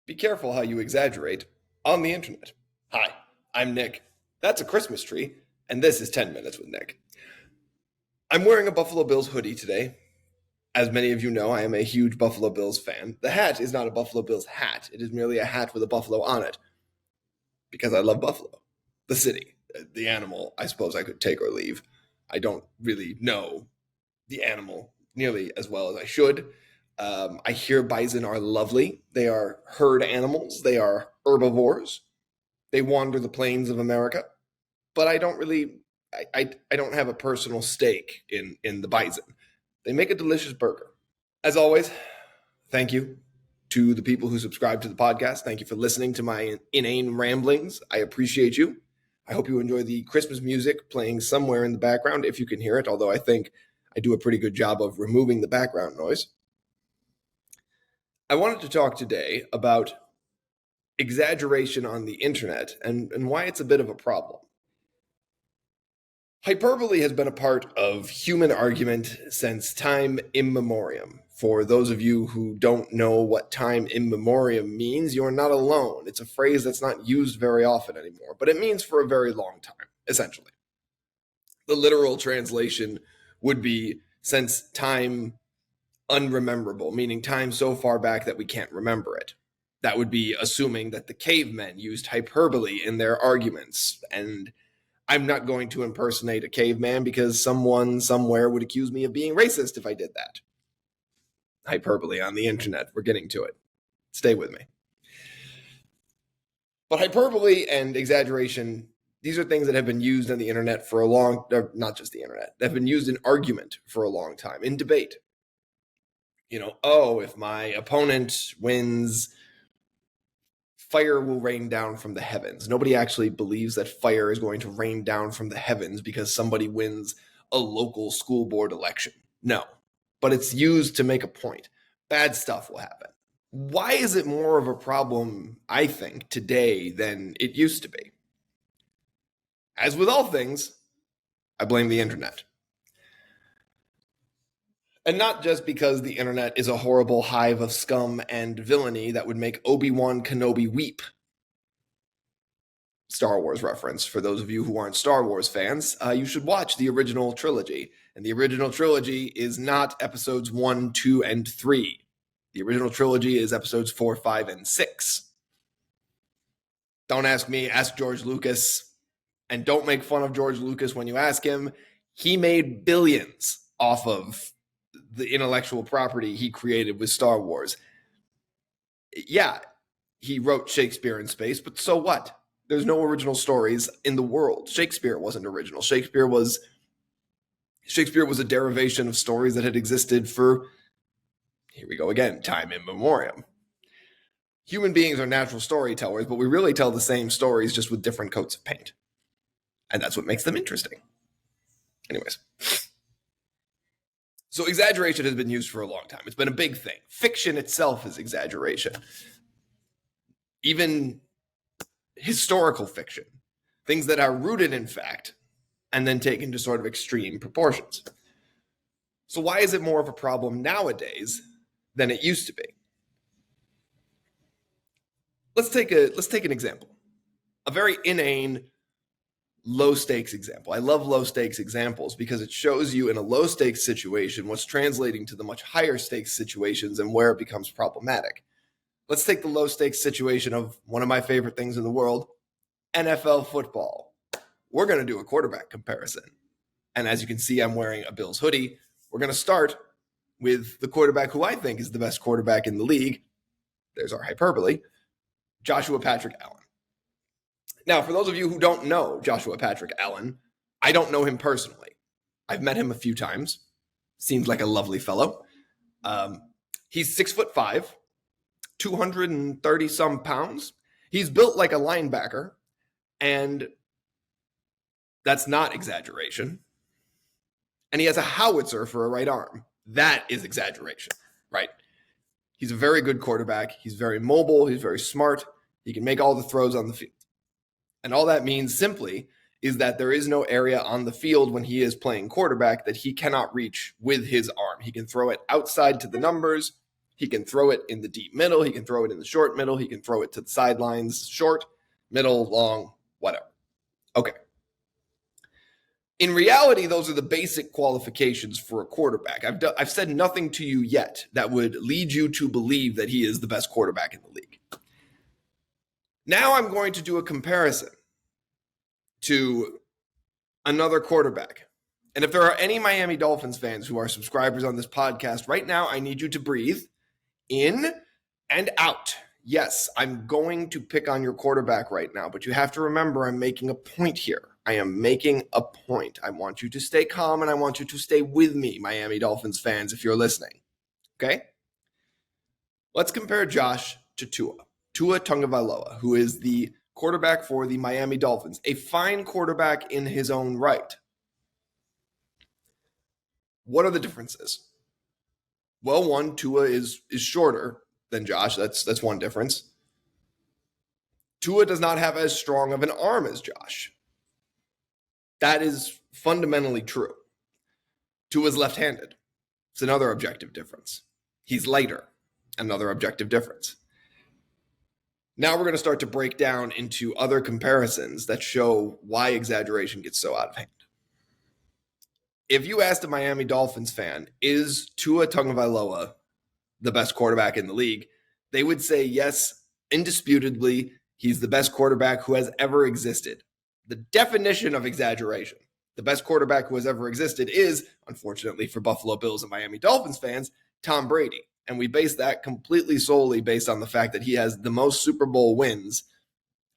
Be careful how you exaggerate on the internet. Hi, I'm Nick. That's a Christmas tree, and this is 10 Minutes with Nick. I'm wearing a Buffalo Bills hoodie today. As many of you know, I am a huge Buffalo Bills fan. The hat is not a Buffalo Bills hat. It is merely a hat with a buffalo on it. Because I love Buffalo. The city. The animal, I suppose I could take or leave. I don't really know the animal nearly as well as I should. I hear bison are lovely. They are herd animals. They are herbivores. They wander the plains of America. But I don't really, I don't have a personal stake in the bison. They make a delicious burger. As always, thank you to the people who subscribe to the podcast. Thank you for listening to my inane ramblings. I appreciate you. I hope you enjoy the Christmas music playing somewhere in the background, if you can hear it, although I think I do a pretty good job of removing the background noise. I wanted to talk today about exaggeration on the internet and why it's a bit of a problem. Hyperbole has been a part of human argument since time immemorial. For those of you who don't know what time immemorial means, you're not alone. It's a phrase that's not used very often anymore, but it means for a very long time, essentially. The literal translation would be since time unrememberable, meaning time so far back that we can't remember it. That would be assuming that the cavemen used hyperbole in their arguments. And I'm not going to impersonate a caveman because someone somewhere would accuse me of being racist if I did that. Hyperbole on the internet. We're getting to it. Stay with me. But hyperbole and exaggeration, these are things that have been used on the internet for a long, not just the internet, that have been used in argument for a long time, in debate. If my opponent wins, fire will rain down from the heavens. Nobody actually believes that fire is going to rain down from the heavens because somebody wins a local school board election. No, but it's used to make a point. Bad stuff will happen. Why is it more of a problem, I think, today than it used to be? As with all things, I blame the internet. And not just because the internet is a horrible hive of scum and villainy that would make Obi-Wan Kenobi weep. Star Wars reference. For those of you who aren't Star Wars fans, you should watch the original trilogy. And the original trilogy is not episodes 1, 2, and 3. The original trilogy is episodes 4, 5, and 6. Don't ask me, ask George Lucas. And don't make fun of George Lucas when you ask him. He made billions off of the intellectual property he created with Star Wars. Yeah, he wrote Shakespeare in space, but so what? There's no original stories in the world. Shakespeare wasn't original. Shakespeare was a derivation of stories that had existed for, here we go again, time immemorial. Human beings are natural storytellers, but we really tell the same stories just with different coats of paint. And that's what makes them interesting. Anyways. So exaggeration has been used for a long time. It's been a big thing. Fiction itself is exaggeration. Even historical fiction. Things that are rooted in fact and then taken to sort of extreme proportions. So why is it more of a problem nowadays than it used to be? Let's take an example. A very inane, low-stakes example. I love low-stakes examples because it shows you in a low-stakes situation what's translating to the much higher-stakes situations and where it becomes problematic. Let's take the low-stakes situation of one of my favorite things in the world, NFL football. We're going to do a quarterback comparison. And as you can see, I'm wearing a Bills hoodie. We're going to start with the quarterback who I think is the best quarterback in the league. There's our hyperbole, Joshua Patrick Allen. Now, for those of you who don't know Joshua Patrick Allen, I don't know him personally. I've met him a few times. Seems like a lovely fellow. He's 6'5", 230 some pounds. He's built like a linebacker, and that's not exaggeration. And he has a howitzer for a right arm. That is exaggeration, right? He's a very good quarterback. He's very mobile. He's very smart. He can make all the throws on the field. And all that means simply is that there is no area on the field when he is playing quarterback that he cannot reach with his arm. He can throw it outside to the numbers, He can throw it in the deep middle. He can throw it in the short middle. He can throw it to the sidelines, short, middle, long, whatever. Okay. In reality, those are the basic qualifications for a quarterback. I've said nothing to you yet that would lead you to believe that he is the best quarterback in the league. Now I'm going to do a comparison to another quarterback. And if there are any Miami Dolphins fans who are subscribers on this podcast right now, I need you to breathe in and out. Yes, I'm going to pick on your quarterback right now, but you have to remember I'm making a point here. I am making a point. I want you to stay calm and I want you to stay with me, Miami Dolphins fans, if you're listening. Okay? Let's compare Josh to Tua Tagovailoa, who is the quarterback for the Miami Dolphins, a fine quarterback in his own right. What are the differences? Well, one, Tua is shorter than Josh. That's one difference. Tua does not have as strong of an arm as Josh. That is fundamentally true. Tua's left-handed. It's another objective difference. He's lighter. Another objective difference. Now we're going to start to break down into other comparisons that show why exaggeration gets so out of hand. If you asked a Miami Dolphins fan, is Tua Tagovailoa the best quarterback in the league? They would say yes, indisputably, he's the best quarterback who has ever existed. The definition of exaggeration, the best quarterback who has ever existed is, unfortunately for Buffalo Bills and Miami Dolphins fans, Tom Brady. And we base that completely solely based on the fact that he has the most Super Bowl wins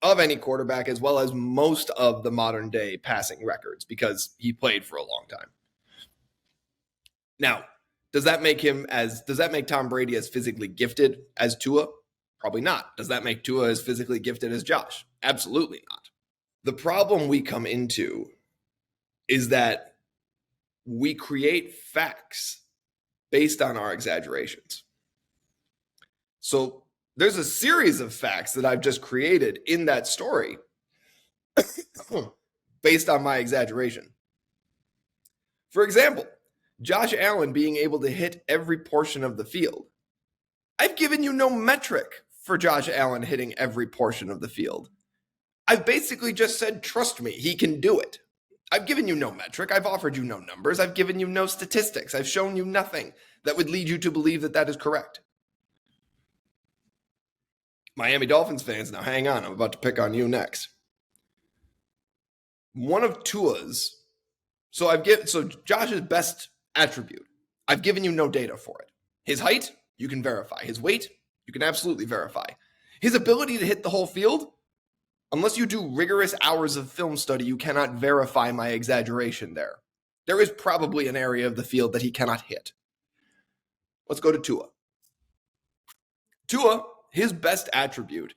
of any quarterback, as well as most of the modern day passing records, because he played for a long time. Now, does that make Tom Brady as physically gifted as Tua? Probably not. Does that make Tua as physically gifted as Josh? Absolutely not. The problem we come into is that we create facts based on our exaggerations. So there's a series of facts that I've just created in that story based on my exaggeration. For example, Josh Allen being able to hit every portion of the field. I've given you no metric for Josh Allen hitting every portion of the field. I've basically just said, trust me, he can do it. I've given you no metric. I've offered you no numbers. I've given you no statistics. I've shown you nothing that would lead you to believe that that is correct. Miami Dolphins fans, now hang on. I'm about to pick on you next. One of Tua's, so Josh's best attribute, I've given you no data for it. His height, you can verify. His weight, you can absolutely verify. His ability to hit the whole field, unless you do rigorous hours of film study, you cannot verify my exaggeration there. There is probably an area of the field that he cannot hit. Let's go to Tua. Tua, his best attribute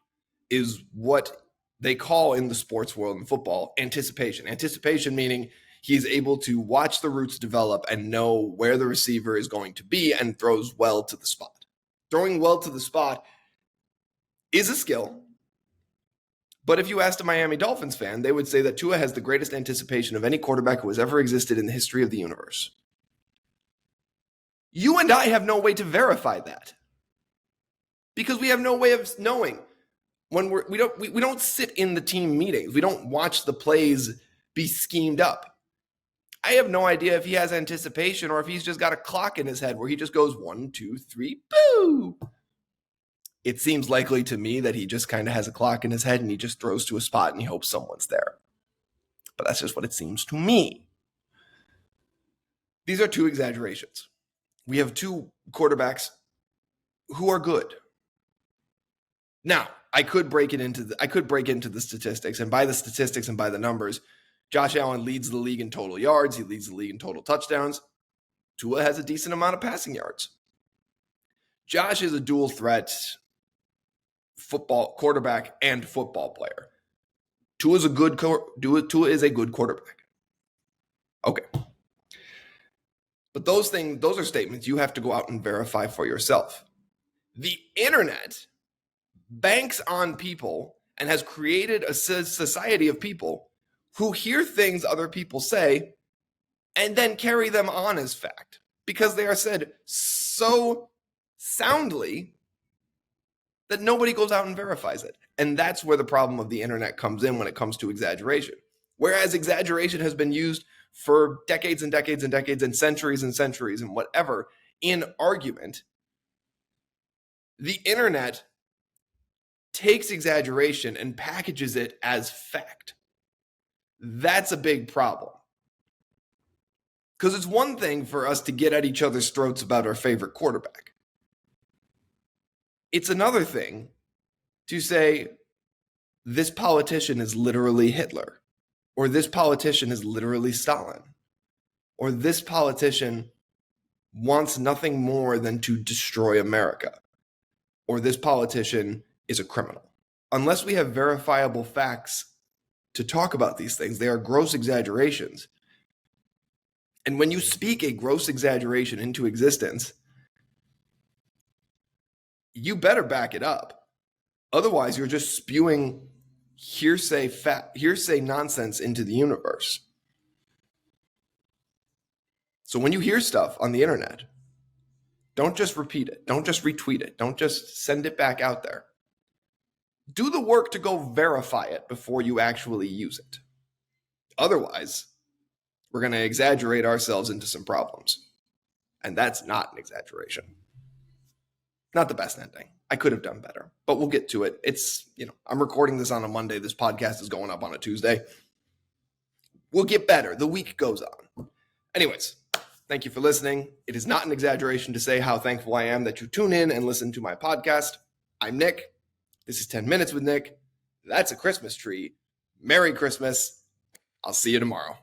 is what they call in the sports world in football anticipation. Anticipation meaning he's able to watch the routes develop and know where the receiver is going to be and throws well to the spot. Throwing well to the spot is a skill. But if you asked a Miami Dolphins fan, they would say that Tua has the greatest anticipation of any quarterback who has ever existed in the history of the universe. You and I have no way to verify that because we have no way of knowing when we don't sit in the team meetings. We don't watch the plays be schemed up. I have no idea if he has anticipation or if he's just got a clock in his head where he just goes 1, 2, 3, boo. It seems likely to me that he just kind of has a clock in his head and he just throws to a spot and he hopes someone's there. But that's just what it seems to me. These are two exaggerations. We have two quarterbacks who are good. Now, I could break into the statistics, and by the statistics and by the numbers, Josh Allen leads the league in total yards. He leads the league in total touchdowns. Tua has a decent amount of passing yards. Josh is a dual threat football quarterback and football player. Tua is a good quarterback. Okay. But those are statements you have to go out and verify for yourself. The internet banks on people and has created a society of people who hear things other people say and then carry them on as fact because they are said so soundly that nobody goes out and verifies it. And that's where the problem of the internet comes in when it comes to exaggeration. Whereas exaggeration has been used for decades and decades and decades and centuries and whatever in argument, the internet takes exaggeration and packages it as fact. That's a big problem. Because it's one thing for us to get at each other's throats about our favorite quarterback. It's another thing to say, this politician is literally Hitler, or this politician is literally Stalin, or this politician wants nothing more than to destroy America, or this politician is a criminal. Unless we have verifiable facts to talk about these things, they are gross exaggerations. And when you speak a gross exaggeration into existence, you better back it up. Otherwise, you're just spewing hearsay nonsense into the universe. So when you hear stuff on the internet, don't just repeat it. Don't just retweet it. Don't just send it back out there. Do the work to go verify it before you actually use it. Otherwise, we're going to exaggerate ourselves into some problems. And that's not an exaggeration. Not the best ending. I could have done better, but we'll get to it. I'm recording this on a Monday. This podcast is going up on a Tuesday. We'll get better. The week goes on. Anyways, thank you for listening. It is not an exaggeration to say how thankful I am that you tune in and listen to my podcast. I'm Nick. This is 10 Minutes with Nick. That's a Christmas tree. Merry Christmas. I'll see you tomorrow.